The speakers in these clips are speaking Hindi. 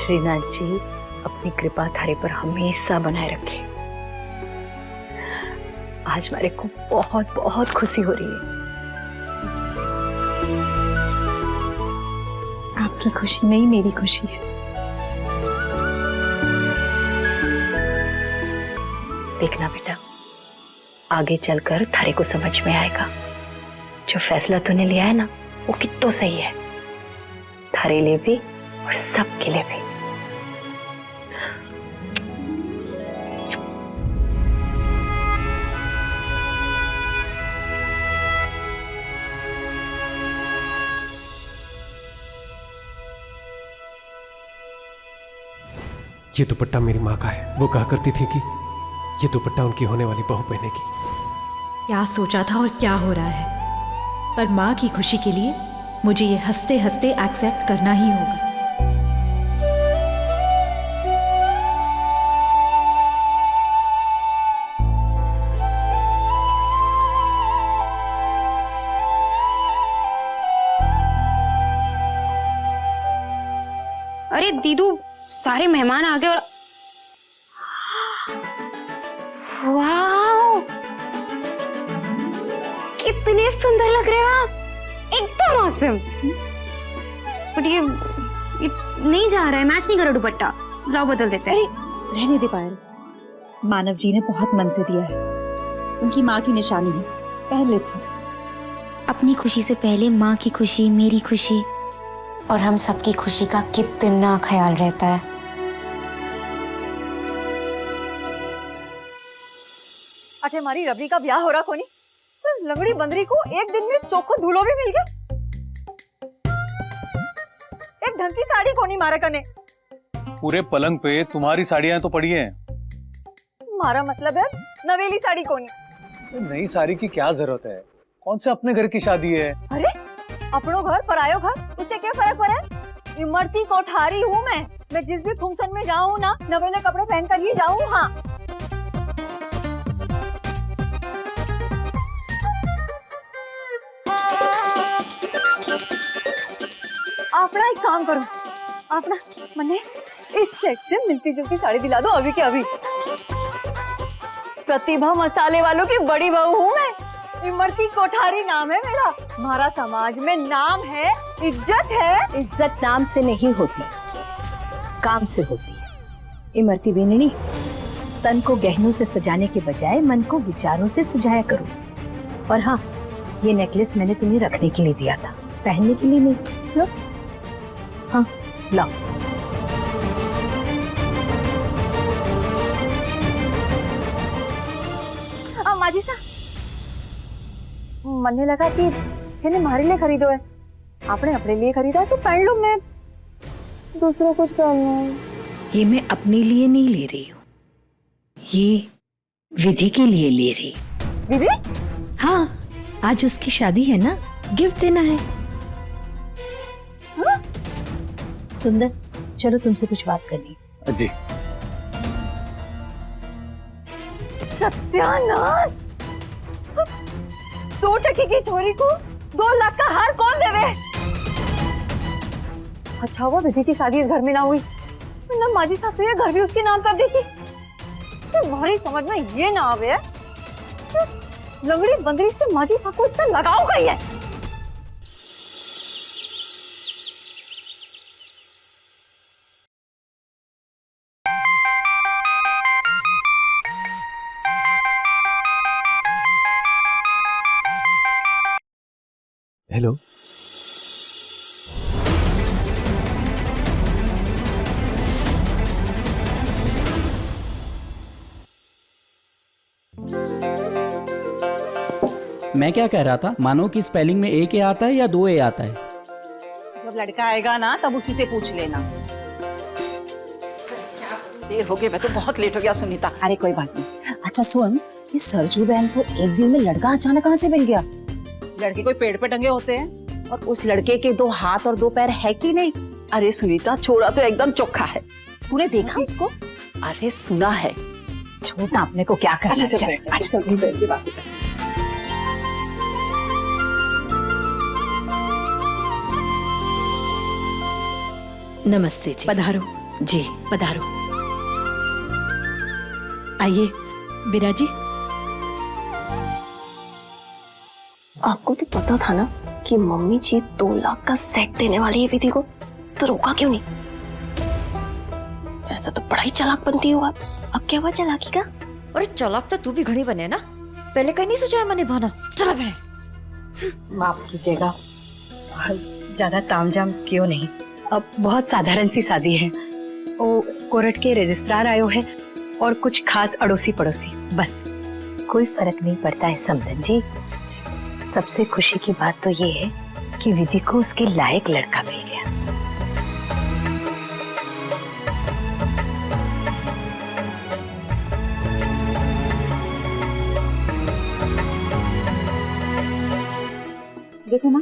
श्रीनाथ जी अपनी कृपा थारे पर हमेशा बनाए रखे। आज मेरे को बहुत बहुत खुशी हो रही है। आपकी खुशी नहीं मेरी खुशी है। देखना बेटा, आगे चलकर थारे को समझ में आएगा जो फैसला तूने लिया है ना वो कितना सही है, थारे लिए भी और सबके लिए भी। ये दुपट्टा मेरी माँ का है। वो कहा करती थी कि ये दुपट्टा उनकी होने वाली बहू पहनेगी। क्या सोचा था और क्या हो रहा है, पर माँ की खुशी के लिए मुझे ये हंसते हंसते एक्सेप्ट करना ही होगा। अरे दीदू, सारे मेहमान आ गए और वाह, कितने सुंदर लग रहे हो आप, एकदम ऑसम। बट ये नहीं जा रहा है, मैच नहीं कर रहा दुपट्टा। लाओ बदल देते हैं। रहने दे पायल, मानव जी ने बहुत मन से दिया है, उनकी माँ की निशानी है, पहन लेती हूँ। अपनी खुशी से पहले माँ की खुशी, मेरी खुशी और हम सबकी खुशी का कितना ख्याल रहता है। अच्छा, हमारी रबड़ी का ब्याह हो रहा कोनी, तो इस लंगड़ी बंदरी को एक दिन में चोखो धूलो भी मिल गया। एक ढंग की साड़ी कोनी मारा कने। पूरे पलंग पे तुम्हारी साड़ियां तो पड़ी हैं। मारा मतलब है नवेली साड़ी कोनी। तो नई साड़ी की क्या जरूरत है, कौन से अपने घर की शादी है। अरे अपनो घर परायो घर, उससे क्या फर्क पड़े। इमरती कोठारी हूँ मैं जिस भी फंक्शन में जाऊँ ना नवेले कपड़े पहन कर ही जाऊँ। हाँ, अपना एक काम करो, अपना मने इस सेट से मिलती जुलती साड़ी दिला दो अभी के अभी। प्रतिभा मसाले वालों की बड़ी बहू हूँ मैं, इमरती कोठारी नाम है मेरा। हमारा समाज में नाम है, इज्जत है। इज्जत नाम से नहीं होती, काम से होती है। इमरती बेननी, तन को गहनों से सजाने के बजाय मन को विचारों से सजाया करो। और हाँ, ये नेकलेस मैंने तुम्हें रखने के लिए दिया था, पहनने के लिए नहीं। लो, हाँ लाओ। माजी सा मने लगा कि मैंने हमारे लिए खरीदो है, आपने अपने लिए खरीदा है तो पहन लो, मैं दूसरा कुछ पहनना है। ये मैं अपने लिए नहीं ले रही हूँ, ये विधि के लिए ले रही। दीदी, हाँ, आज उसकी शादी है ना, गिफ्ट देना है। हाँ? सुंदर, चलो तुमसे कुछ बात करनी। जी। सत्यानाश, 2 टकी की छोरी को 2 लाख का हार कौन देवे। अच्छा हुआ विधि की शादी इस घर में ना हुई, वरना माजी साहब तो ये घर भी उसके नाम कर देती। तो तुम्हारी समझ में ये ना आवे लंगड़ी बंदरी से माजी साहब को इतना लगाव गई है। हेलो, मैं क्या कह रहा था, मानो कि स्पेलिंग में एक ए आता है या 2 ए आता है। जब लड़का आएगा ना तब उसी से पूछ लेना। देर हो गई, मैं तो बहुत लेट हो गया सुनीता। अरे कोई बात नहीं। अच्छा सुन, ये सरजू बहन को एक दिन में लड़का अचानक कहाँ से मिल गया? लड़के कोई पेड़ पे टंगे होते हैं, और उस लड़के के 2 हाथ और 2 पैर है कि नहीं? अरे सुनीता, छोरा तो एकदम चोखा है। तूने देखा उसको? अरे सुना है। छोटा, अपने को क्या करना है। अच्छा चल, नमस्ते जी। पधारो। जी पधारो। आइए बिराजी। आपको तो पता था ना कि मम्मी जी 2 लाख का सेट देने वाली है विधि को, तो रोका क्यों नहीं? ऐसा तो बड़ा ही चालाक बनती हो आप। अब क्या हुआ चालाकी का? अरे चालाक तो तू भी घड़ी बने ना, पहले कहीं नहीं सोचा है मैंने भाना। चला बहन। माफ कीजिएगा, ज्यादा तामझाम क्यों नहीं, अब बहुत साधारण सी शादी है। वो कोर्ट के रजिस्ट्रार आयो है और कुछ खास अड़ोसी पड़ोसी, बस। कोई फर्क नहीं पड़ता है समधन जी। सबसे खुशी की बात तो ये है कि विधि को उसके लायक लड़का मिल गया। देखो माँ,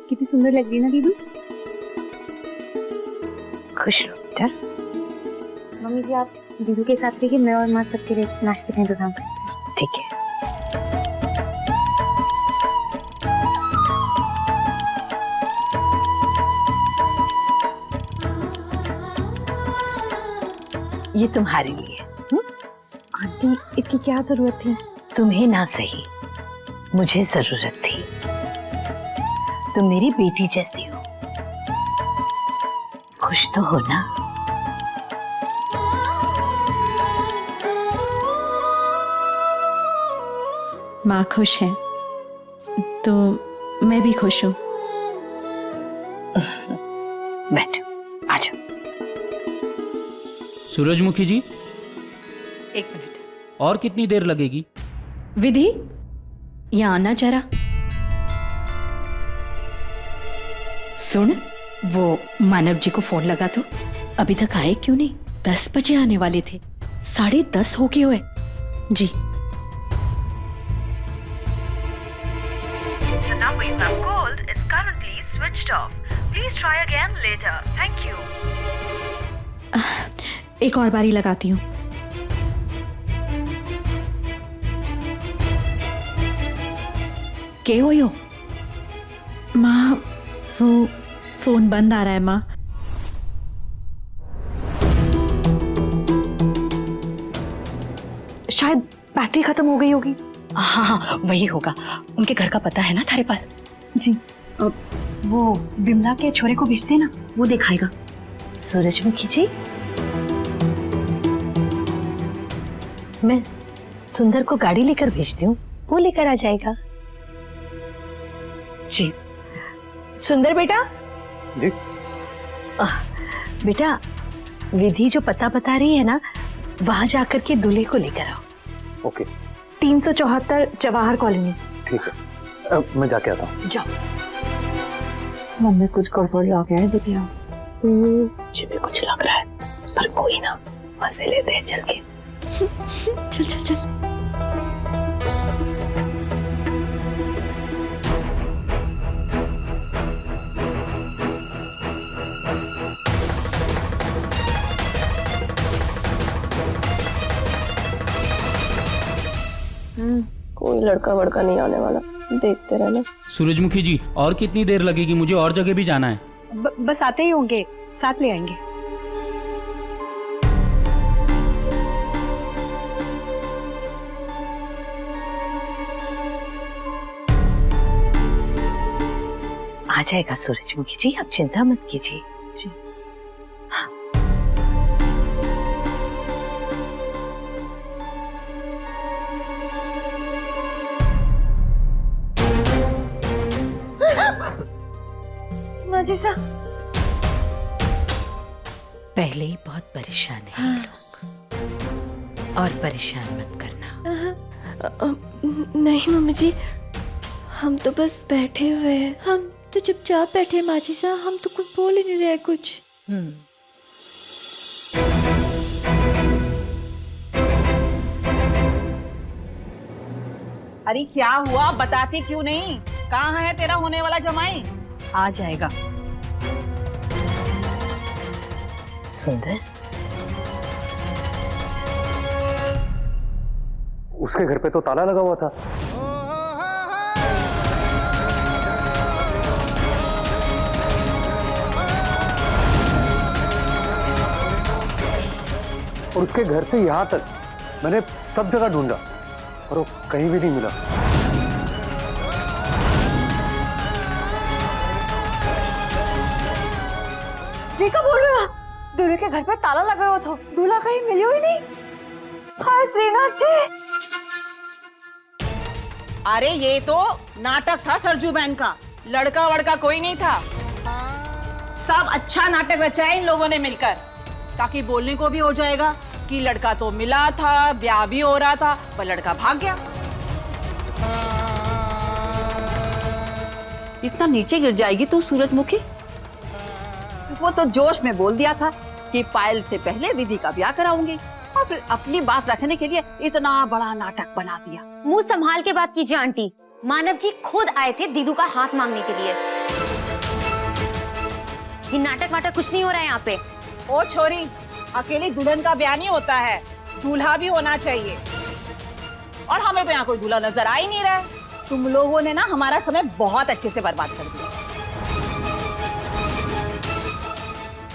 कितनी सुंदर लग रही है ना दीदी। खुश रहो बेटा। मम्मी जी आप दीदू के साथ रहिए, मैं और माँ सबके लिए नाश्ते का इंतजाम करती हूँ। ठीक है। ये तुम्हारे लिए। आंटी इसकी क्या जरूरत थी? तुम्हें ना सही, मुझे जरूरत थी। तुम मेरी बेटी जैसी हो, खुश तो हो ना? माँ खुश है तो मैं भी खुश हूँ। बैठो, आ जाओ। सूरजमुखी जी, एक मिनट। और कितनी देर लगेगी? विधि, यहाँ आना जरा। सुन, वो मानव जी को फोन लगा तो अभी तक आए क्यों नहीं? 10 बजे आने वाले थे, 10:30 हो गए हुए। जी एक और बारी लगाती हूँ। के हो यो? माँ, वो फोन बंद आ रहा है माँ। शायद बैटरी खत्म हो गई होगी। हाँ हाँ, वही होगा। उनके घर का पता है ना थारे पास? जी, अब वो बिमला के छोरे को भेजते ना, वो दिखाएगा। सूरजमुखी जी, मैं सुंदर को गाड़ी लेकर भेजती हूँ, वो लेकर आ जाएगा। जी सुंदर बेटा। जी बेटा, विधि जो पता बता रही है ना, वहां जाकर के दूल्हे को लेकर आओ। Okay, 374 Jawahar colony. ठीक है, मैं जाके आता हूँ। जाओ। मम्मी कुछ गड़बड़ लग गया है बेटिया। मुझे भी कुछ लग रहा है, पर कोई ना, मजे लेते हैं चल के। चल चल चल। कोई लड़का वड़का नहीं आने वाला, देखते रहना। सूरजमुखी जी, और कितनी देर लगेगी? मुझे और जगह भी जाना है। बस आते ही होंगे, साथ ले आएंगे। आ जाएगा सूरजमुखी जी, आप चिंता मत कीजिए। जी हाँ। माजिसा, पहले ही बहुत परेशान है ये लोग, और परेशान मत करना। नहीं मम्मी जी, हम तो बस बैठे हुए हैं। हम तो चुपचाप बैठे माची सा, हम तो कुछ बोल ही नहीं रहे कुछ। अरे क्या हुआ, बताती क्यों नहीं? कहाँ है तेरा होने वाला जमाई? आ जाएगा। सुंदर, उसके घर पे तो ताला लगा हुआ था। और उसके घर से यहाँ तक मैंने सब जगह ढूंढा और वो कहीं भी नहीं मिला। जी का बोल रहे हो? दूल्हे के घर पे ताला लगा हुआ था, दूल्हा कहीं मिले ही नहीं। हाय श्रीनाथ जी। अरे ये तो नाटक था सरजू बहन का, लड़का वड़का कोई नहीं था। सब अच्छा नाटक रचा है इन लोगों ने मिलकर, ताकि बोलने को भी हो जाएगा कि लड़का तो मिला था, ब्याह भी हो रहा था, पर लड़का भाग गया। इतना नीचे गिर जाएगी तू सूरजमुखी? वो तो जोश में बोल दिया था कि पायल से पहले विधि का ब्याह कराऊंगी, और फिर अपनी बात रखने के लिए इतना बड़ा नाटक बना दिया। मुंह संभाल के बात कीजिए आंटी। मानव जी खुद आए थे दीदू का हाथ मांगने के लिए। ये नाटक वाटक कुछ नहीं हो रहा है यहाँ पे। ओ छोरी, अकेली दुल्हन का ब्याह नहीं होता है, दूल्हा भी होना चाहिए। और हमें तो यहाँ कोई दूल्हा नजर आ ही नहीं रहा है। तुम लोगों ने ना हमारा समय बहुत अच्छे से बर्बाद कर दिया।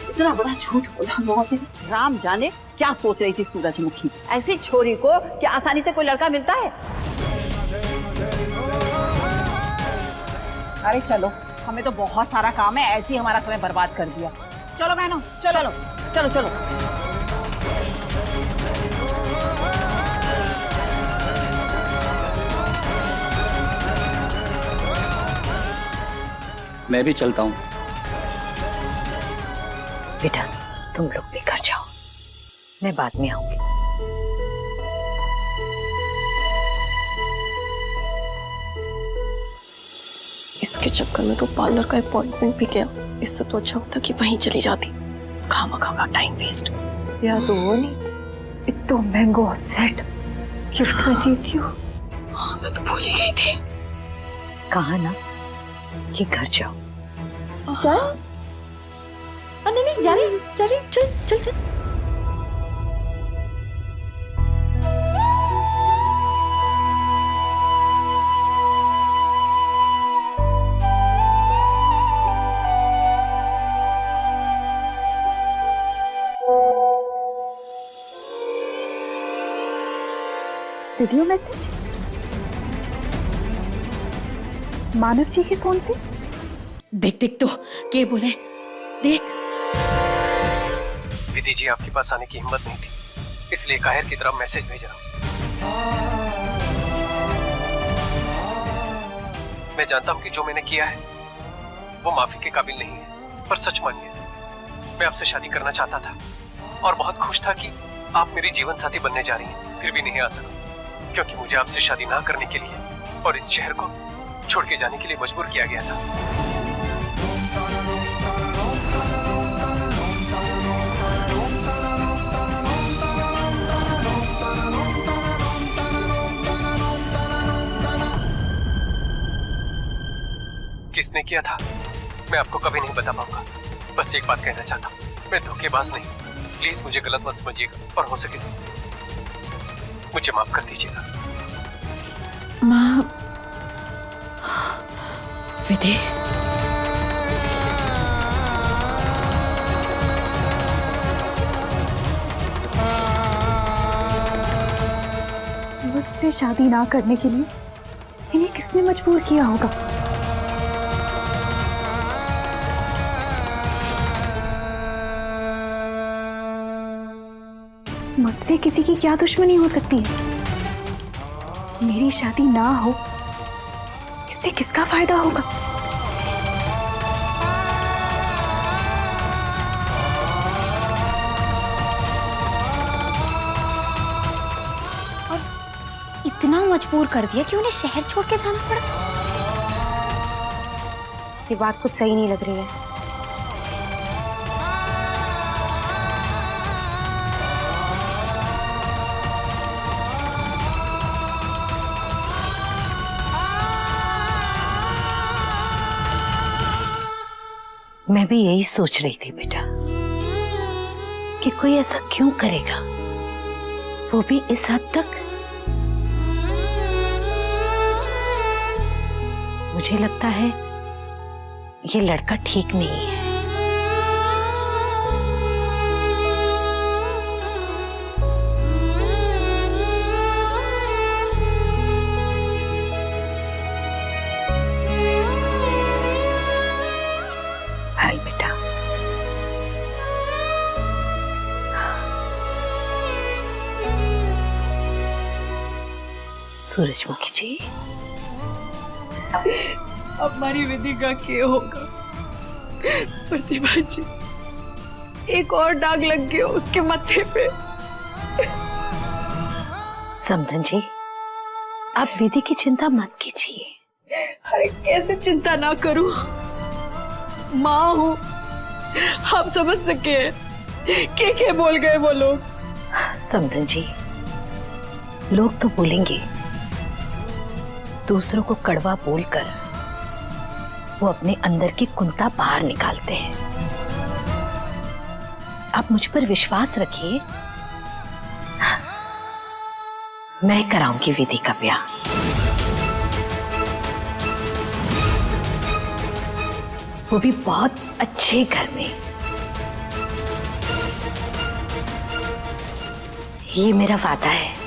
इतना बड़ा झूठ बोला हम लोगों से। राम जाने क्या सोच रही थी सूरजमुखी। ऐसी छोरी को क्या आसानी से कोई लड़का मिलता है? अरे चलो, हमें तो बहुत सारा काम है, ऐसे ही हमारा समय बर्बाद कर दिया। चलो बहनों, चलो चलो चलो। मैं भी चलता हूँ। बेटा तुम लोग भी घर जाओ, मैं बाद में आऊंगी। इसके चक्कर में तो पार्लर का अपॉइंटमेंट भी गया। इससे तो अच्छा होता कि वहीं चली जाती, खामा टाइम वेस्ट। या तो वो नहीं, इतना महंगा सेट गिफ्ट में दी थी वो। हाँ मैं तो भूल ही गई थी। कहा ना कि घर जाओ। जाओ? नहीं जा रही चल चल चल। वीडियो मैसेज मानव जी के फोन से। देख देख तो क्या बोले, देख। विधि जी आपके पास आने की हिम्मत नहीं थी, इसलिए काहिर की तरफ मैसेज भेज रहा हूं। मैं जानता हूं कि जो मैंने किया है वो माफी के काबिल नहीं है, पर सच मानिए मैं आपसे शादी करना चाहता था और बहुत खुश था कि आप मेरी जीवन साथी बनने जा रही हैं। फिर भी नहीं आ सका क्योंकि मुझे आपसे शादी ना करने के लिए और इस शहर को छोड़ के जाने के लिए मजबूर किया गया था। किसने किया था मैं आपको कभी नहीं बता पाऊंगा। बस एक बात कहना चाहता हूँ, मैं धोखेबाज नहीं। प्लीज मुझे गलत मत समझिएगा और हो सके मुझे माफ कर दीजिएगा। माँ विधि, मुझसे शादी ना करने के लिए इन्हें किसने मजबूर किया होगा? मुझसे किसी की क्या दुश्मनी हो सकती है? मेरी शादी ना हो इससे किसका फायदा होगा? और इतना मजबूर कर दिया कि उन्हें शहर छोड़ के जाना पड़ा। ये बात कुछ सही नहीं लग रही है। मैं भी यही सोच रही थी बेटा कि कोई ऐसा क्यों करेगा, वो भी इस हद तक। मुझे लगता है ये लड़का ठीक नहीं है। सूरजमुखी जी, हमारी विधि का क्या होगा? प्रतिभा जी, एक और दाग लग गया उसके माथे पे। समधन जी, आप विधि की चिंता मत कीजिए। अरे कैसे चिंता ना करूं? माँ हूँ, आप समझ सके क्या बोल गए वो लोग? समधन जी, लोग तो बोलेंगे, दूसरों को कड़वा बोलकर वो अपने अंदर की कुंता बाहर निकालते हैं। आप मुझ पर विश्वास रखिए, मैं कराऊंगी विधि का ब्याह। वो भी बहुत अच्छे घर में। ये मेरा वादा है।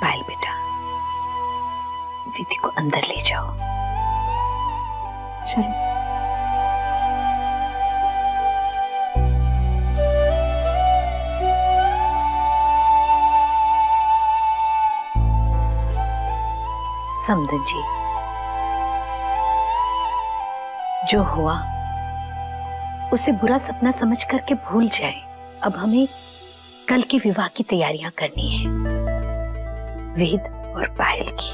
पायल बेटा, विधि को अंदर ले जाओ। चलो। समधन जी, जो हुआ उसे बुरा सपना समझ करके भूल जाए। अब हमें कल के विवाह की तैयारियां करनी है, वेद और पायल की।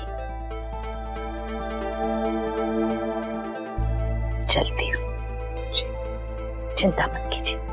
चलती हूँ, चिंता मत कीजिए।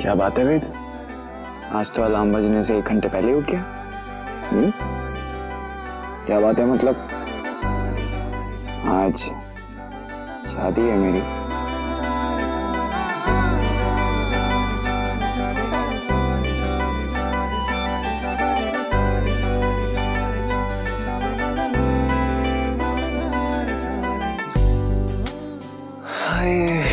क्या बात है वेद, आज तो अलार्म बजने से 1 घंटे पहले उठ गया। क्या बात है? मतलब आज शादी है मेरी। हाय,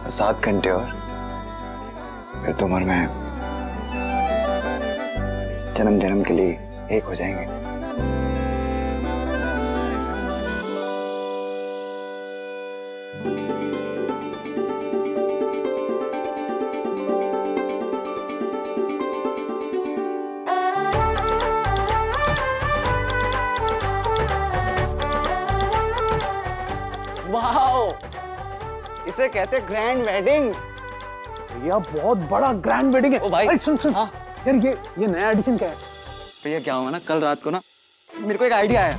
सात घंटे और फिर तुम और मैं जन्म जन्म के लिए एक हो जाएंगे। वाओ, इसे कहते ग्रैंड वेडिंग। भैया बहुत बड़ा ग्रैंड वेडिंग है। ओ भाई, सुन सुन। हाँ? यार ये नया एडिशन क्या है? भैया क्या हुआ ना, कल रात को ना मेरे को एक आइडिया आया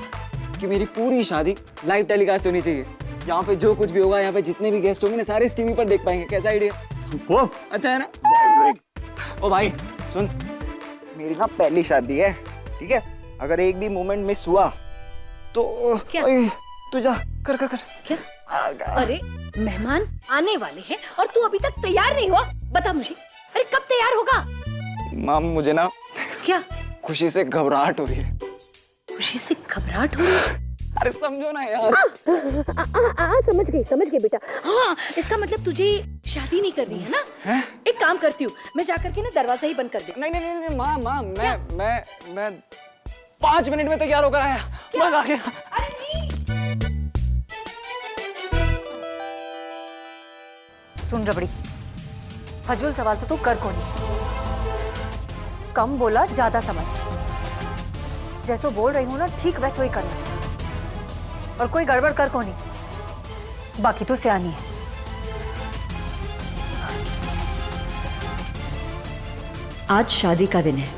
कि मेरी पूरी शादी लाइव टेलीकास्ट होनी चाहिए। यहाँ पे जो कुछ भी होगा, यहाँ पे जितने भी गेस्ट होंगे ना, सारे इस टीवी पर देख पाएंगे। कैसा आइडिया? सुपर, अच्छा है ना? ओ भाई सुन, मेरी ना पहली शादी है, ठीक है? अगर एक भी मोमेंट मिस हुआ तो क्या? तू जा कर कर कर। क्या? अरे मेहमान आने वाले हैं और तू अभी तक तैयार नहीं हुआ? बता मुझे, अरे कब तैयार होगा? माम मुझे ना क्या? खुशी से घबराहट हो रही है। खुशी से घबराहट हो रही है? अरे समझो ना यार। समझ गई बेटा। हाँ, इसका मतलब तुझे शादी नहीं करनी है ना? है? एक काम करती हूँ, मैं जाकर के ना दरवाजा ही बंद कर दे। नहीं नहीं नहीं माँ मैं 5 मिनट में तैयार होकर आया, बस आ गया। अरे नहीं। सुन रबड़ी, फजूल सवाल तो तू कर को नहीं। कम बोला ज्यादा समझ। जैसो बोल रही हूँ ना, ठीक वैसो ही करना। और कोई गड़बड़ कर को नहीं। बाकी तो सियानी है। आज शादी का दिन है,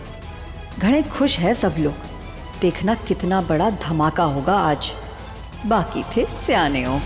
घणे खुश है सब लोग। देखना कितना बड़ा धमाका होगा आज। बाकी थे स्याने हो।